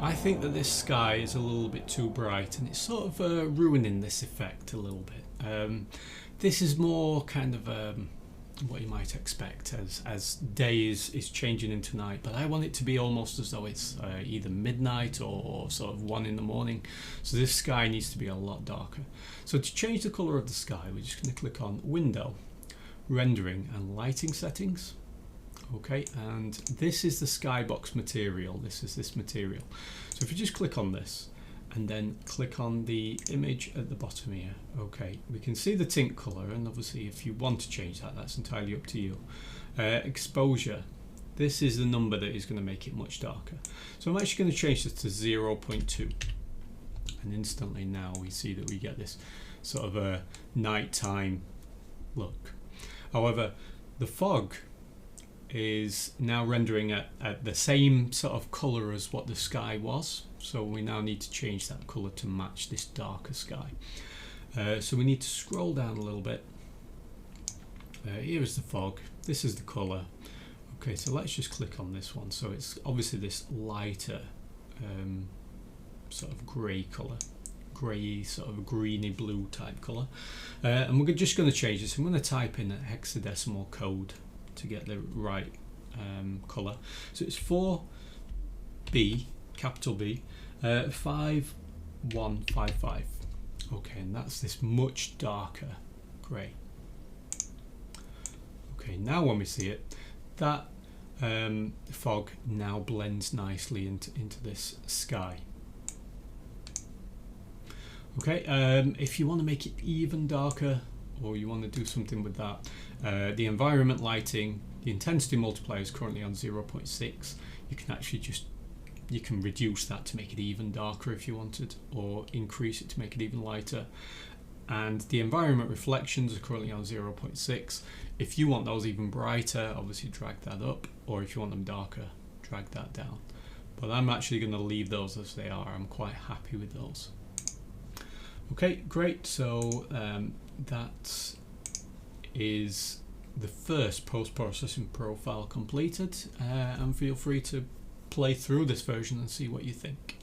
I think that this sky is a little bit too bright and it's sort of ruining this effect a little bit. This is more kind of what you might expect as day is changing into night, but I want it to be almost as though it's either midnight or sort of 1 in the morning. So this sky needs to be a lot darker. So to change the colour of the sky, we're just going to click on Window, Rendering and Lighting Settings. Okay, and this is the skybox material. This is this material. So if you just click on this and then click on the image at the bottom here, okay, we can see the tint color, and obviously if you want to change that, that's entirely up to you. Exposure, this is the number that is going to make it much darker. So I'm actually going to change this to 0.2, and instantly now we see that we get this sort of a nighttime look. However, the fog is now rendering at the same sort of color as what the sky was, so we now need to change that color to match this darker sky. So we need to scroll down a little bit. Here is the fog, this is the color. Okay, so let's just click on this one. So it's obviously this lighter sort of grey color, grey sort of greeny blue type color, and we're just going to change this. I'm going to type in a hexadecimal code to get the right colour. So it's 4B, capital B, 5155. Okay, and that's this much darker grey. Okay, now when we see it, that fog now blends nicely into this sky. Okay, if you want to make it even darker, or you want to do something with that, the environment lighting, the intensity multiplier is currently on 0.6. You can actually you can reduce that to make it even darker if you wanted, or increase it to make it even lighter. And the environment reflections are currently on 0.6. If you want those even brighter, obviously drag that up, or if you want them darker, drag that down. But I'm actually going to leave those as they are. I'm quite happy with those. Okay, great. So that is the first post-processing profile completed, and feel free to play through this version and see what you think.